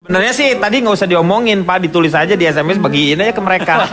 Sebenarnya sih tadi nggak usah diomongin Pak, ditulis aja di SMS, bagiin aja ke mereka.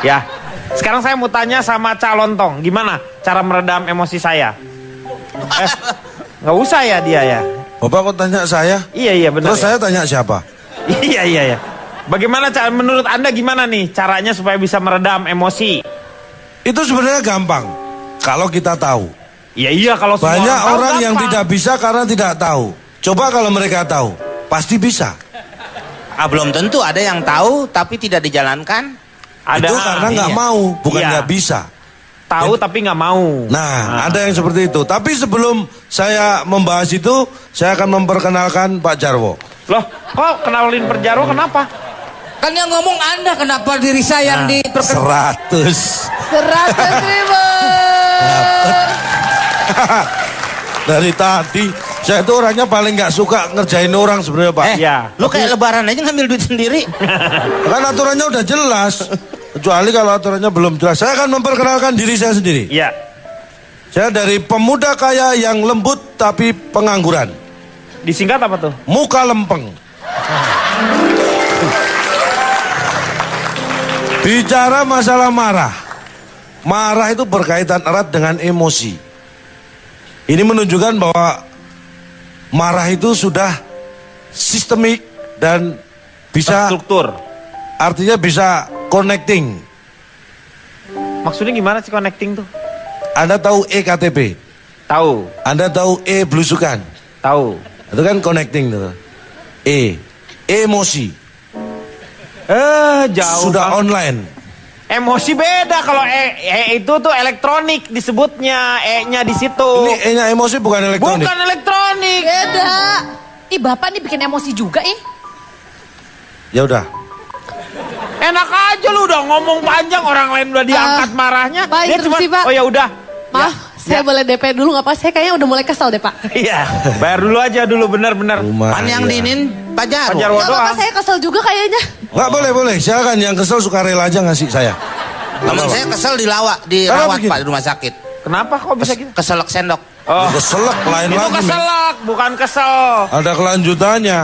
Ya. Sekarang saya mau tanya sama calon tong, gimana cara meredam emosi saya? Nggak usah ya dia ya. Bapak kok tanya saya? Iya benar. Terus ya? saya tanya siapa? Iya. Bagaimana cara menurut Anda gimana nih caranya supaya bisa meredam emosi? Itu sebenarnya gampang kalau kita tahu. Iya kalau semua banyak tahu, orang yang gampang. tidak bisa karena tidak tahu. Coba kalau mereka tahu, pasti bisa. Belum tentu, ada yang tahu tapi tidak dijalankan. Itu karena nggak mau, bukan nggak bisa. Tahu tapi nggak mau. Nah, ada yang seperti itu. Tapi sebelum saya membahas itu, saya akan memperkenalkan Pak Jarwo. Loh, kok kenalin Pak Jarwo kenapa? Kan yang ngomong Anda, kenapa diri saya yang diperkenalkan? 100.000. Dari tadi saya itu orangnya paling nggak suka ngerjain orang sebenarnya Pak. Lu kayak lebaran aja ngambil duit sendiri. Kan aturannya udah jelas. Kecuali kalau aturannya belum jelas. Saya akan memperkenalkan diri saya sendiri. Iya. Saya dari pemuda kaya yang lembut tapi pengangguran. Disingkat apa tuh? Muka lempeng. Bicara masalah marah. Marah itu berkaitan erat dengan emosi. Ini menunjukkan bahwa marah itu sudah sistemik dan bisa struktur. Artinya bisa connecting. Maksudnya gimana sih connecting tuh? Anda tahu EKTP? Tahu. Anda tahu belusukan? Tahu. Itu kan connecting tuh. Emosi. Jauh. Sudah online. Emosi beda, kalau itu tuh elektronik disebutnya, E-nya di situ. Ini E-nya emosi bukan elektronik. Bukan elektronik. Beda. Ih, Bapak nih bikin emosi juga ih. Ya udah. Enak aja lu udah ngomong panjang, orang lain udah diangkat marahnya. Pak, Dia interupsi, Pak. Oh ya udah. Maaf, saya boleh DP dulu nggak Pak? Saya kayaknya udah mulai kesel deh Pak. Iya, bayar dulu aja dulu, benar-benar. Pan yang diinin Pak Jarwo. Pak Jarwo Nggak apa-apa, doang. saya kesel juga kayaknya. Nggak boleh. Silakan, yang kesel suka rela aja ngasih saya. Temen saya kesel dirawat Pak di rumah sakit. Kenapa kok bisa gitu? Keselak sendok. Oh, Keselak lain itu lagi. keselak, bukan kesel. Ada kelanjutannya.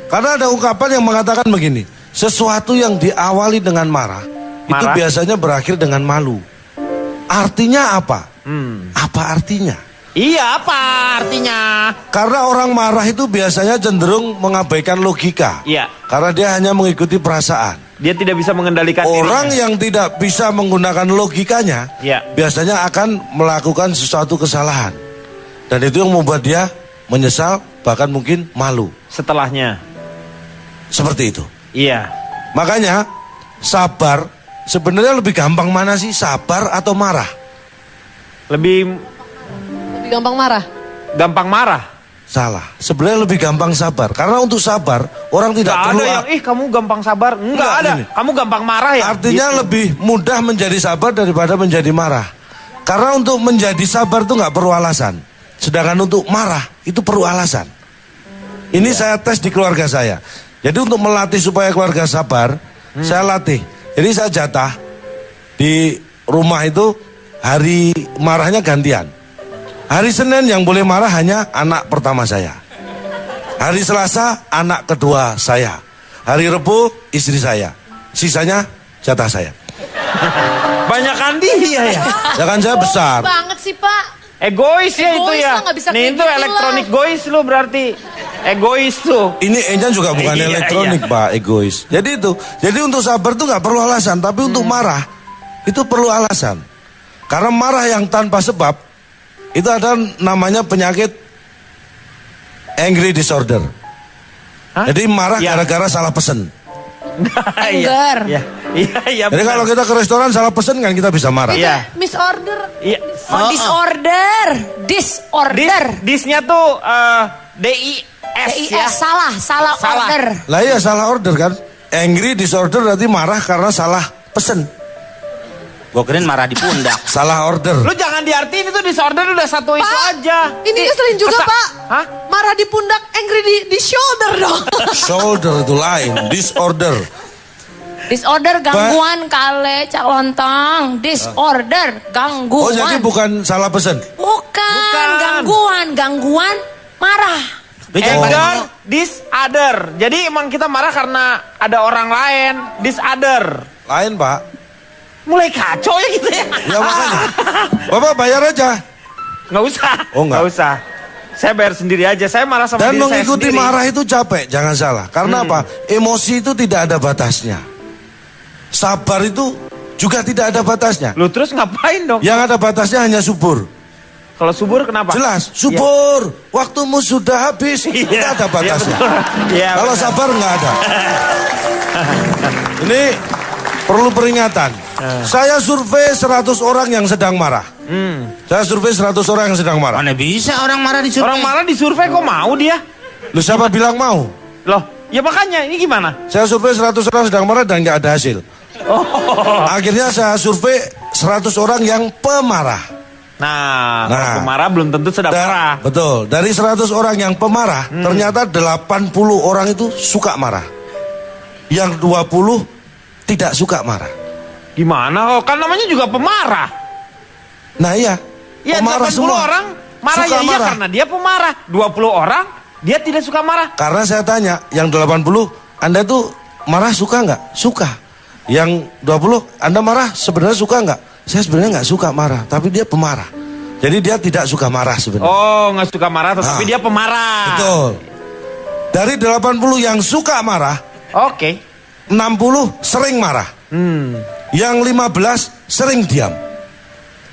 Karena ada ungkapan yang mengatakan begini. Sesuatu yang diawali dengan marah. Itu biasanya berakhir dengan malu. Artinya apa? Apa artinya? Iya, apa artinya? Karena orang marah itu biasanya cenderung mengabaikan logika. Iya. Karena dia hanya mengikuti perasaan. Dia tidak bisa mengendalikan Orang dirinya. yang tidak bisa menggunakan logikanya, Iya. biasanya akan melakukan sesuatu kesalahan. Dan itu yang membuat dia menyesal, bahkan mungkin malu. Setelahnya. Seperti itu. Iya. Makanya sabar, sebenarnya lebih gampang mana sih, sabar atau marah? Lebih Gampang marah. gampang marah. Salah. Sebenarnya lebih gampang sabar. Karena untuk sabar, orang tidak Nggak perlu... ada yang, kamu gampang sabar. Enggak ada. Gini. Kamu gampang marah ya. Artinya Gitu. lebih mudah menjadi sabar daripada menjadi marah. Karena untuk menjadi sabar itu nggak perlu alasan. Sedangkan untuk marah itu perlu alasan. Ini saya tes di keluarga saya. Jadi untuk melatih supaya keluarga sabar, saya latih. Jadi saya jatah di rumah itu hari marahnya gantian. Hari Senin yang boleh marah hanya anak pertama saya. Hari Selasa anak kedua saya. Hari Rebu istri saya. Sisanya jatah saya. Banyakan dia ya. Ya kan saya besar. Banget sih Pak. Egois ya itu Egois ya. lah, nggak bisa Nih kayak itu gitu elektronik lah. gois lu berarti. Egois tuh. Ini E-nya juga bukan Iya, elektronik iya. Pak, egois. Jadi itu. Jadi untuk sabar itu nggak perlu alasan, tapi untuk marah itu perlu alasan. Karena marah yang tanpa sebab itu ada namanya penyakit angry disorder. Hah? Jadi marah Ya. gara-gara salah pesen. Anger. Iya. Jadi kalau kita ke restoran salah pesen kan kita bisa marah. Iya. Misorder. Iya. Disorder. Disorder. Disnya tuh DIS ya. Salah order. Lah iya salah order kan. Angry disorder berarti marah karena salah pesen. Gue kirain marah di pundak. Salah order. Lu jangan diartiin itu disorder udah satu itu aja. Ini ngeselin juga Pak. Hah? Marah di pundak, angry di shoulder dong. Shoulder itu lain, disorder. Disorder gangguan kale calontong. Disorder gangguan. Oh jadi bukan salah pesen. Bukan. Gangguan marah. Anger, disorder. Jadi emang kita marah karena ada orang lain, disorder. Lain Pak. Mulai kacau ya gitu ya. Ya makanya. Bapak bayar aja. Nggak usah. Oh, nggak usah. Saya bayar sendiri aja. Saya marah sama Dan diri saya mengikuti sendiri. marah itu capek, jangan salah. Karena apa? Emosi itu tidak ada batasnya. Sabar itu juga tidak ada batasnya. Lu terus ngapain dong? Yang ada batasnya hanya subur. Kalau subur kenapa? Jelas, subur. Waktumu sudah habis. Tidak ada batasnya. Iya, Kalau benar. sabar nggak ada. Ini perlu peringatan. Saya survei 100 orang yang sedang marah. Saya survei 100 orang yang sedang marah. Mana bisa orang marah di survei? Orang marah di survei kok mau dia? Lu siapa bilang mau? Loh, ya makanya ini gimana? Saya survei 100 orang sedang marah dan nggak ada hasil. Akhirnya saya survei 100 orang yang pemarah. Nah, Nah. kalau pemarah belum tentu sedang marah. Betul. Dari 100 orang yang pemarah, ternyata 80 orang itu suka marah. Yang 20 tidak suka marah. Gimana? Oh, kan namanya juga pemarah. Nah iya, Ya, pemarah 80 semua. orang marah Suka ya iya marah. karena dia pemarah. 20 orang dia tidak suka marah. Karena saya tanya, yang 80, Anda tuh marah suka nggak? Suka. Yang 20, Anda marah sebenarnya suka nggak? Saya sebenarnya nggak suka marah, tapi dia pemarah. Jadi dia tidak suka marah sebenarnya. Oh, nggak suka marah tetapi dia pemarah. Betul. Dari 80 yang suka marah, Oke. 60 sering marah. Yang 15 sering diam.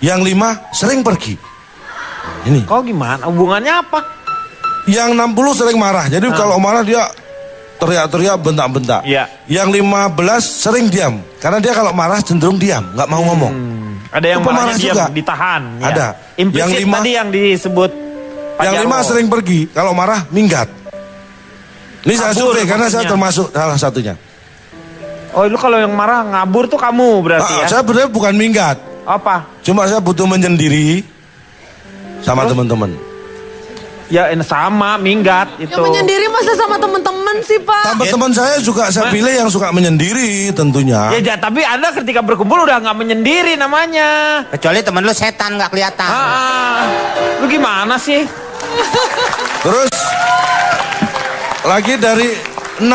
Yang 5 sering pergi. Ini. Kok gimana? Hubungannya apa? Yang 60 sering marah. Jadi kalau marah dia teriak-teriak, bentak-bentak. Iya. Yang 15 sering diam. Karena dia kalau marah cenderung diam, nggak mau ngomong. Ada yang Itu pemarah marahnya diam, juga. ditahan. Ya. Ada. Implisit Yang 5 tadi yang disebut Pak Yang 5 Jarwo. sering pergi. Kalau marah minggat. Ini saya Kabur survei karena saya maksudnya. termasuk salah satunya. Oh, lu kalau yang marah ngabur tuh kamu berarti ya? Saya benar bukan minggat. Apa? Cuma saya butuh menyendiri sama teman-teman. Ya sama, minggat itu. Yang menyendiri masa sama teman-teman sih Pak? Tambah teman saya juga saya pilih yang suka menyendiri tentunya. Ya, tapi Anda ketika berkumpul udah nggak menyendiri namanya. Kecuali temen lu setan nggak kelihatan. Lu gimana sih? Terus lagi dari 60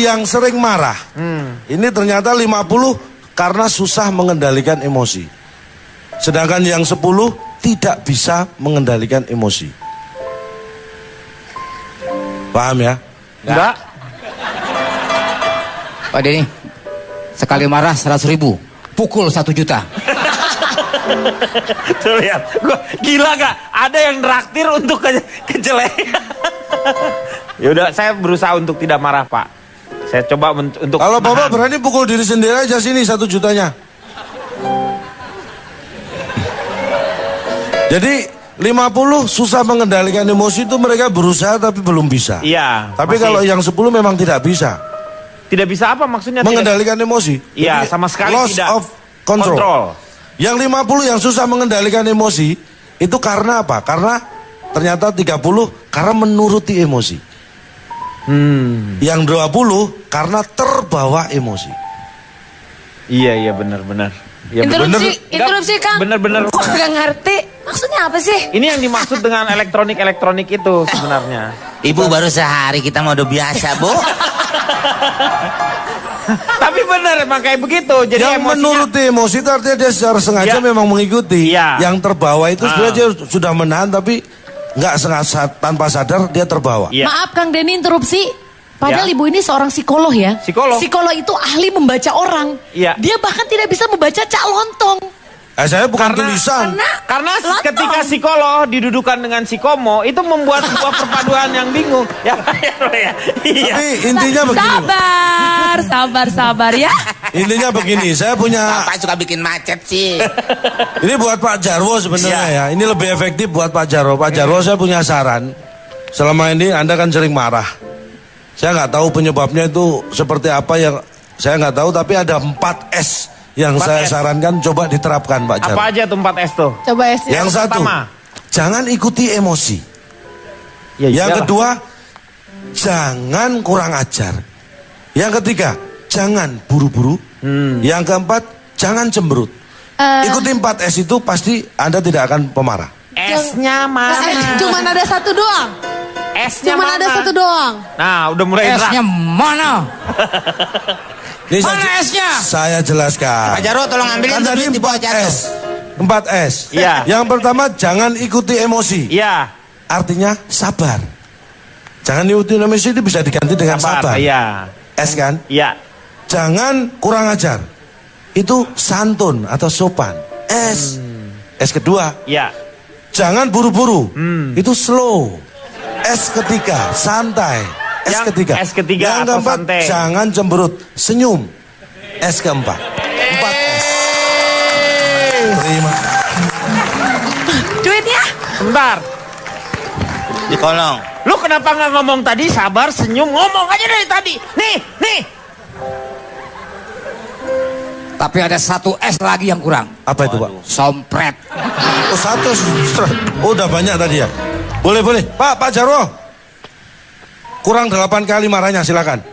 yang sering marah. Ini ternyata 50 karena susah mengendalikan emosi. Sedangkan yang 10 tidak bisa mengendalikan emosi. Paham ya? Enggak. Pak Denny, sekali marah 100.000, pukul 1 juta. Tuh lihat, gila gak? Ada yang traktir untuk kejelekan. Yaudah, saya berusaha untuk tidak marah Pak. Saya coba untuk. Kalau Bapak nahan. berani pukul diri sendiri aja sini 1 jutanya. Jadi 50 susah mengendalikan emosi itu mereka berusaha tapi belum bisa. Iya. Tapi masih kalau yang 10 memang tidak bisa tidak bisa apa maksudnya? mengendalikan emosi. Iya, Jadi, sama sekali loss tidak. of control. Yang 50 yang susah mengendalikan emosi itu karena apa? Karena ternyata 30 karena menuruti emosi. Yang 20 karena terbawa emosi. Iya benar. Ya, Interupsi, bener. interupsi Kang. Bener. Kok gak ngerti? Maksudnya apa sih? Ini yang dimaksud dengan elektronik itu sebenarnya. Ibu baru sehari kita mau udah biasa, Bu. Tapi benar emang kayak begitu. Jadi Yang emosinya- menuruti emosi itu artinya dia secara sengaja Ya. memang mengikuti. Iya. Yang terbawa itu sebenarnya dia sudah menahan tapi nggak sengaja tanpa sadar dia terbawa. Iya. Maaf Kang Denny interupsi. Padahal Ya. ibu ini seorang psikolog ya. Psikolog. Psikolog itu ahli membaca orang. Iya. Dia bahkan tidak bisa membaca Cak Lontong. Saya bukan Karena- tulisan. Karena Lontong. ketika psikolog didudukan dengan psikomo itu membuat sebuah perpaduan yang bingung. Ya. Iya. Tapi intinya begini. Sabar ya. Intinya begini, saya punya Bapak suka bikin macet sih. ini buat Pak Jarwo sebenarnya ya. Ini lebih efektif buat Pak Jarwo. Pak Jarwo saya punya saran. Selama ini Anda kan sering marah. Saya nggak tahu penyebabnya itu seperti apa yang saya nggak tahu. Tapi ada 4S yang 4S. saya sarankan coba diterapkan Pak Jarwo. Apa aja tuh 4S tuh? Coba S. Yang satu, pertama. jangan ikuti emosi. Ya, Yang iyalah. kedua, jangan kurang ajar. Yang ketiga, jangan buru-buru. Yang keempat, jangan cemberut. Ikuti 4S itu pasti Anda tidak akan pemarah. S-nya mana? Cuman ada satu doang. S-nya Cuman mana? ada satu doang. Nah, udah mulai gerak. S-nya mana? Ini Mana S-nya? Saya jelaskan. Pak Jarwo tolong ambilin Kan tuh tadi duit di bawah 4 jatuh. S. 4 S. Iya. Yang pertama jangan ikuti emosi. Iya. Artinya sabar. Jangan ikuti emosi itu bisa diganti dengan sabar. Iya. S kan? Iya. Jangan kurang ajar. Itu santun atau sopan. S. S kedua. Iya. Jangan buru-buru. Itu slow. S ketiga, santai. Yang ketiga. S ketiga Yang atau keempat, santai. jangan cemberut. Senyum. S keempat. 4 S. Terima. Duitnya? Sebentar. Di kolong. Lu kenapa nggak ngomong tadi sabar, senyum, ngomong aja dari tadi. Nih. Tapi ada satu S lagi yang kurang. Apa itu, Pak? Sompret. Oh, 1. Oh, udah banyak tadi ya. Boleh. Pak Jarwo. Kurang 8 kali marahnya, silakan.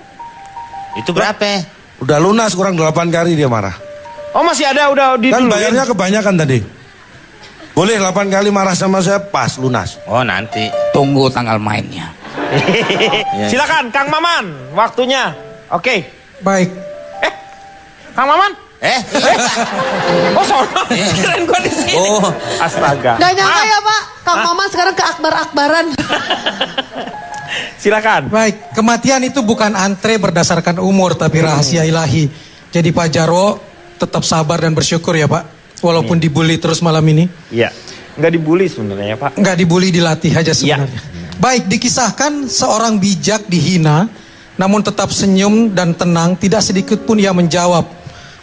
Itu berapa? Udah lunas kurang 8 kali dia marah. Oh, masih ada, udah di Kan bayarnya kebanyakan tadi. Boleh 8 kali marah sama saya, pas lunas. Oh, nanti. Tunggu tanggal mainnya. Silakan, Kang Maman, waktunya. Oke. Baik. Kang Maman? Oh, sono. Kirain gua di sini. Oh. Astaga. Gak nyangka Maaf. ya Pak, Kang Maman sekarang ke akbar-akbaran. Silakan. Baik, kematian itu bukan antre berdasarkan umur tapi rahasia ilahi. Jadi Pak Jarwo tetap sabar dan bersyukur ya Pak. Walaupun dibully terus malam ini. Iya. Nggak dibully sebenarnya, Pak. Nggak dibully, dilatih aja sebenarnya. Baik, dikisahkan seorang bijak dihina, namun tetap senyum dan tenang, tidak sedikit pun ia menjawab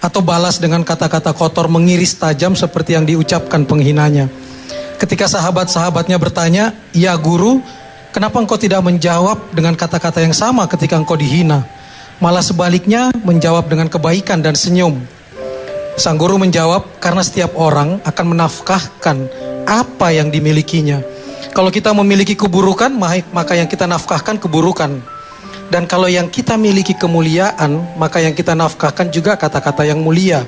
atau balas dengan kata-kata kotor mengiris tajam seperti yang diucapkan penghinanya. Ketika sahabat-sahabatnya bertanya, "Ya guru, kenapa engkau tidak menjawab dengan kata-kata yang sama ketika engkau dihina? Malah sebaliknya menjawab dengan kebaikan dan senyum." Sang guru menjawab, karena setiap orang akan menafkahkan apa yang dimilikinya. Kalau kita memiliki keburukan, maka yang kita nafkahkan keburukan. Dan kalau yang kita miliki kemuliaan, maka yang kita nafkahkan juga kata-kata yang mulia.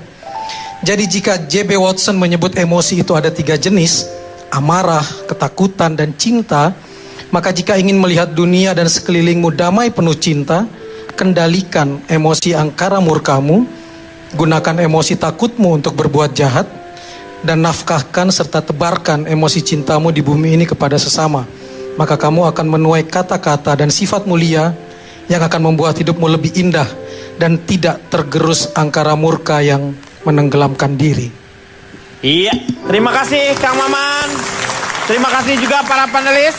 Jadi jika J.B. Watson menyebut emosi itu ada 3 jenis, amarah, ketakutan, dan cinta, maka jika ingin melihat dunia dan sekelilingmu damai penuh cinta, kendalikan emosi angkara murkamu, gunakan emosi takutmu untuk berbuat jahat, dan nafkahkan serta tebarkan emosi cintamu di bumi ini kepada sesama. Maka kamu akan menuai kata-kata dan sifat mulia yang akan membuat hidupmu lebih indah dan tidak tergerus angkara murka yang menenggelamkan diri. Iya, terima kasih Kang Maman. Terima kasih juga para panelis.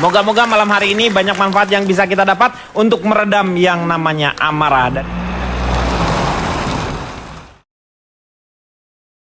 Moga-moga malam hari ini banyak manfaat yang bisa kita dapat untuk meredam yang namanya amarah.